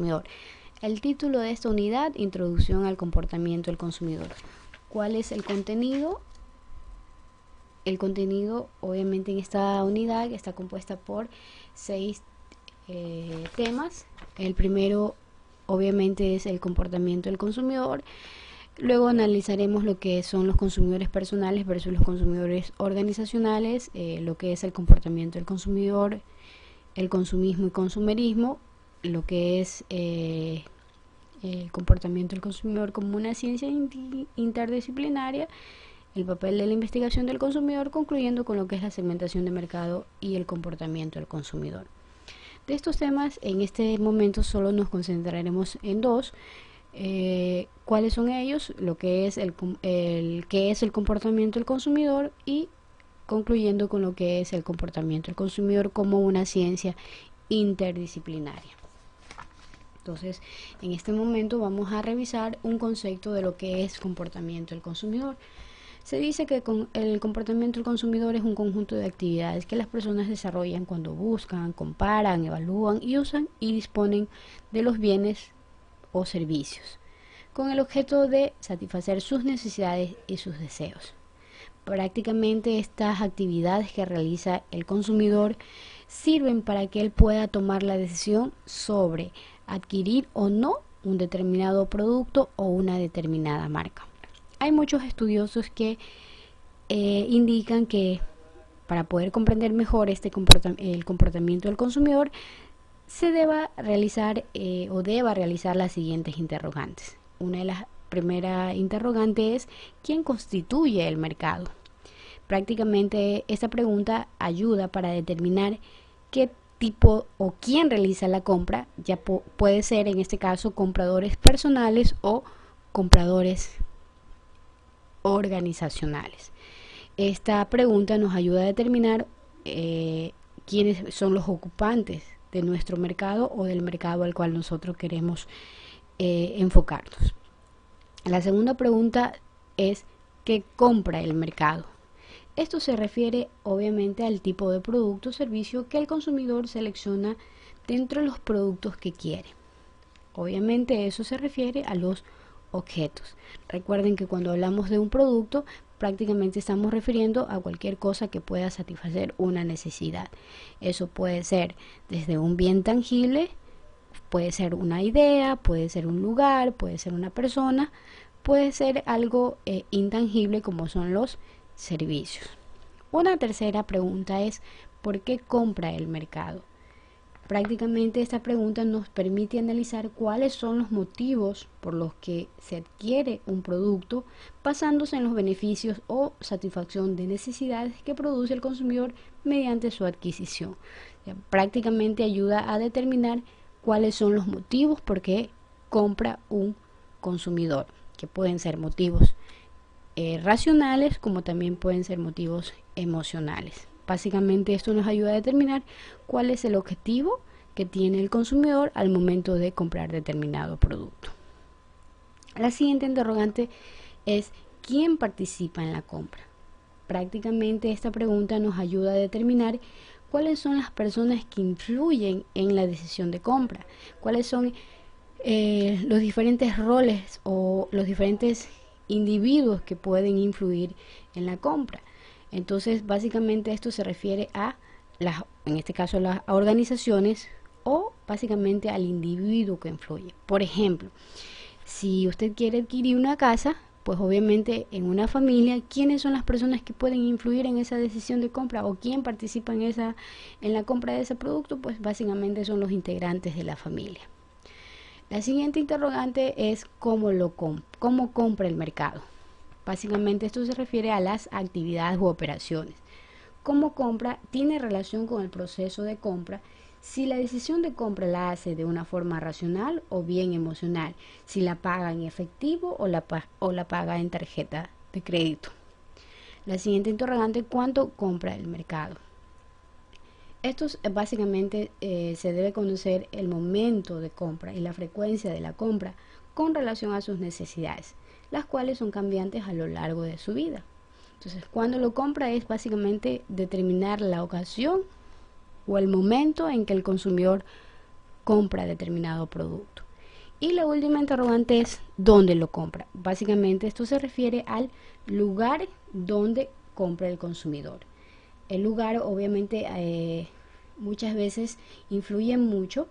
consumidor. El título de esta unidad, Introducción al comportamiento del consumidor. ¿Cuál es el contenido? El contenido, obviamente, en esta unidad está compuesta por 6 temas. El primero, obviamente, es el comportamiento del consumidor. Luego analizaremos lo que son los consumidores personales versus los consumidores organizacionales, lo que es el comportamiento del consumidor, el consumismo y consumerismo, lo que es el comportamiento del consumidor como una ciencia interdisciplinaria, el papel de la investigación del consumidor, concluyendo con lo que es la segmentación de mercado y el comportamiento del consumidor. De estos temas, en este momento solo nos concentraremos en dos. ¿Cuáles son ellos? Lo que es el comportamiento del consumidor, y concluyendo con lo que es el comportamiento del consumidor como una ciencia interdisciplinaria. Entonces, en este momento vamos a revisar un concepto de lo que es comportamiento del consumidor. Se dice que el comportamiento del consumidor es un conjunto de actividades que las personas desarrollan cuando buscan, comparan, evalúan y usan y disponen de los bienes o servicios, con el objeto de satisfacer sus necesidades y sus deseos. Prácticamente estas actividades que realiza el consumidor sirven para que él pueda tomar la decisión sobre adquirir o no un determinado producto o una determinada marca. Hay muchos estudiosos que indican que para poder comprender mejor el comportamiento del consumidor se deba realizar las siguientes interrogantes. Una de las primeras interrogantes es: ¿quién constituye el mercado? Prácticamente esta pregunta ayuda para determinar qué tipo o quién realiza la compra. Ya puede ser, en este caso, compradores personales o compradores organizacionales. Esta pregunta nos ayuda a determinar quiénes son los ocupantes de nuestro mercado o del mercado al cual nosotros queremos enfocarnos. La segunda pregunta es: ¿qué compra el mercado? Esto se refiere obviamente al tipo de producto o servicio que el consumidor selecciona dentro de los productos que quiere. Obviamente eso se refiere a los objetos. Recuerden que cuando hablamos de un producto, prácticamente estamos refiriendo a cualquier cosa que pueda satisfacer una necesidad. Eso puede ser desde un bien tangible, puede ser una idea, puede ser un lugar, puede ser una persona, puede ser algo intangible como son los servicios. Una tercera pregunta es: ¿por qué compra el mercado? Prácticamente esta pregunta nos permite analizar cuáles son los motivos por los que se adquiere un producto, basándose en los beneficios o satisfacción de necesidades que produce el consumidor mediante su adquisición. Prácticamente ayuda a determinar cuáles son los motivos por qué compra un consumidor, que pueden ser motivos racionales como también pueden ser motivos emocionales. Básicamente esto nos ayuda a determinar cuál es el objetivo que tiene el consumidor al momento de comprar determinado producto. La siguiente interrogante es: ¿quién participa en la compra? Prácticamente esta pregunta nos ayuda a determinar cuáles son las personas que influyen en la decisión de compra, cuáles son los diferentes roles o los diferentes individuos que pueden influir en la compra. Entonces, básicamente esto se refiere a en este caso, las organizaciones, o básicamente al individuo que influye. Por ejemplo, si usted quiere adquirir una casa, pues obviamente en una familia, ¿quiénes son las personas que pueden influir en esa decisión de compra o quién participa en la compra de ese producto? Pues básicamente son los integrantes de la familia. La siguiente interrogante es: ¿cómo compra el mercado? Básicamente esto se refiere a las actividades u operaciones. Cómo compra tiene relación con el proceso de compra, si la decisión de compra la hace de una forma racional o bien emocional, si la paga en efectivo o la paga en tarjeta de crédito. La siguiente interrogante: ¿cuánto compra el mercado? Esto básicamente se debe conocer el momento de compra y la frecuencia de la compra con relación a sus necesidades, las cuales son cambiantes a lo largo de su vida. Entonces, cuando lo compra es básicamente determinar la ocasión o el momento en que el consumidor compra determinado producto. Y la última interrogante es ¿dónde lo compra? Básicamente esto se refiere al lugar donde compra el consumidor. El lugar obviamente muchas veces influye mucho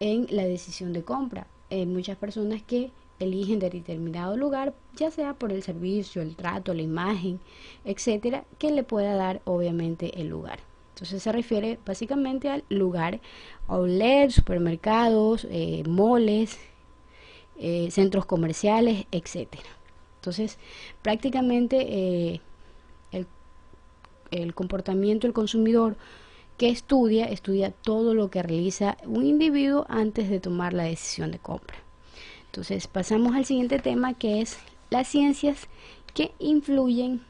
en la decisión de compra. Hay muchas personas que eligen de determinado lugar, ya sea por el servicio, el trato, la imagen, etcétera, que le pueda dar obviamente el lugar. Entonces se refiere básicamente al lugar, outlet, supermercados, moles, centros comerciales, etcétera. Entonces prácticamente el comportamiento del consumidor que estudia todo lo que realiza un individuo antes de tomar la decisión de compra. Entonces pasamos al siguiente tema, que es las ciencias que influyen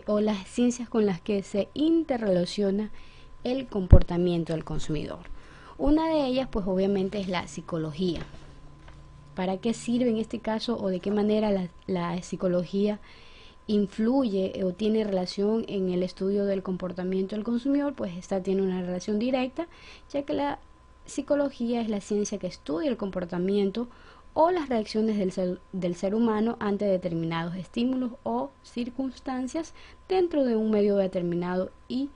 o las ciencias con las que se interrelaciona el comportamiento del consumidor. Una de ellas pues obviamente es la psicología. ¿Para qué sirve en este caso o de qué manera la psicología influye o tiene relación en el estudio del comportamiento del consumidor? Pues esta tiene una relación directa, ya que la psicología es la ciencia que estudia el comportamiento o las reacciones del ser humano ante determinados estímulos o circunstancias dentro de un medio determinado y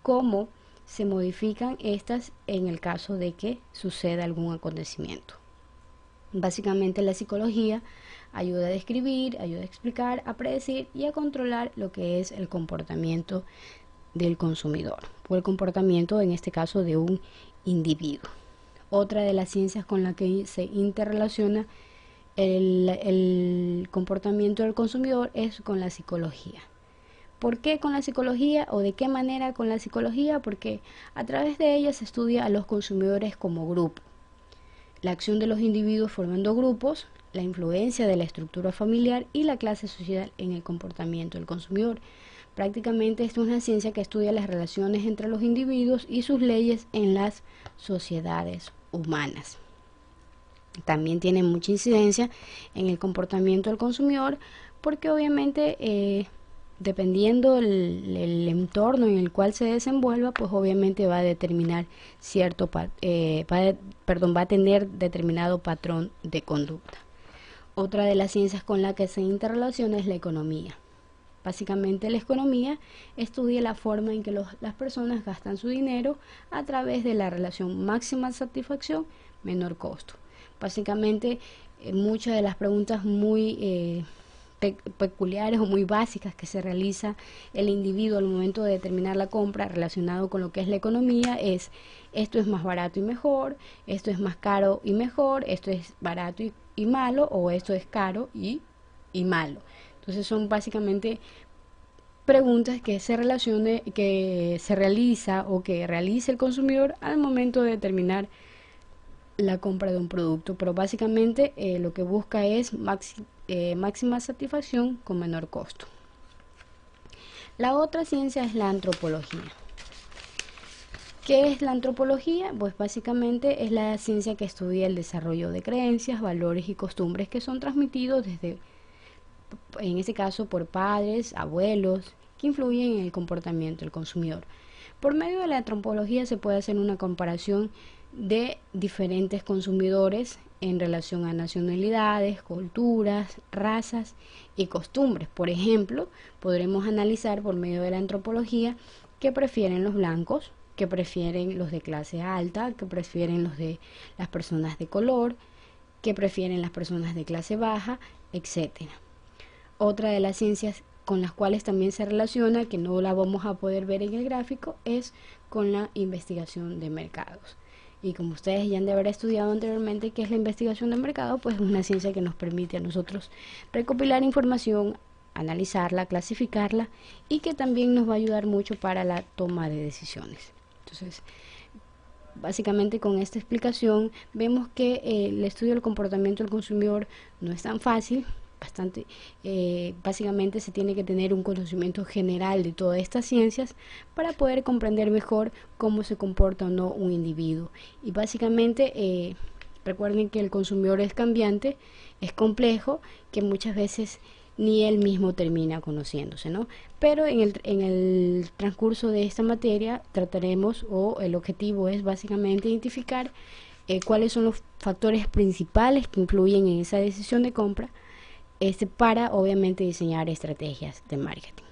cómo se modifican estas en el caso de que suceda algún acontecimiento. Básicamente la psicología ayuda a describir, ayuda a explicar, a predecir y a controlar lo que es el comportamiento del consumidor o el comportamiento en este caso de un individuo. Otra de las ciencias con la que se interrelaciona el comportamiento del consumidor es con la psicología. ¿Por qué con la psicología o de qué manera con la psicología? Porque a través de ella se estudia a los consumidores como grupo, la acción de los individuos formando grupos, la influencia de la estructura familiar y la clase social en el comportamiento del consumidor. Prácticamente esto es una ciencia que estudia las relaciones entre los individuos y sus leyes en las sociedades humanas. También tiene mucha incidencia en el comportamiento del consumidor porque obviamente dependiendo el entorno en el cual se desenvuelva, pues obviamente va a determinar va a tener determinado patrón de conducta. Otra de las ciencias con la que se interrelaciona es la economía. Básicamente la economía estudia la forma en que las personas gastan su dinero a través de la relación máxima satisfacción, menor costo. Básicamente muchas de las preguntas muy peculiares o muy básicas que se realiza el individuo al momento de determinar la compra relacionado con lo que es la economía es: esto es más barato y mejor, esto es más caro y mejor, esto es barato y malo, o esto es caro y malo. Entonces son básicamente preguntas que se realiza o que realiza el consumidor al momento de determinar la compra de un producto, pero básicamente lo que busca es máxima satisfacción con menor costo. La otra ciencia es la antropología. ¿Qué es la antropología? Pues básicamente es la ciencia que estudia el desarrollo de creencias, valores y costumbres que son transmitidos en este caso por padres, abuelos, que influyen en el comportamiento del consumidor. Por medio de la antropología se puede hacer una comparación de diferentes consumidores en relación a nacionalidades, culturas, razas y costumbres. Por ejemplo, podremos analizar por medio de la antropología qué prefieren los blancos, qué prefieren los de clase alta, qué prefieren las personas de color, qué prefieren las personas de clase baja, etcétera. Otra de las ciencias con las cuales también se relaciona, que no la vamos a poder ver en el gráfico, es con la investigación de mercados. Y como ustedes ya han de haber estudiado anteriormente qué es la investigación de mercado, pues es una ciencia que nos permite a nosotros recopilar información, analizarla, clasificarla y que también nos va a ayudar mucho para la toma de decisiones. Entonces, básicamente con esta explicación vemos que el estudio del comportamiento del consumidor no es tan fácil. Básicamente se tiene que tener un conocimiento general de todas estas ciencias para poder comprender mejor cómo se comporta o no un individuo. Y básicamente recuerden que el consumidor es cambiante, es complejo, que muchas veces ni él mismo termina conociéndose, ¿no? Pero en el transcurso de esta materia trataremos, o el objetivo es básicamente identificar cuáles son los factores principales que influyen en esa decisión de compra, para obviamente diseñar estrategias de marketing.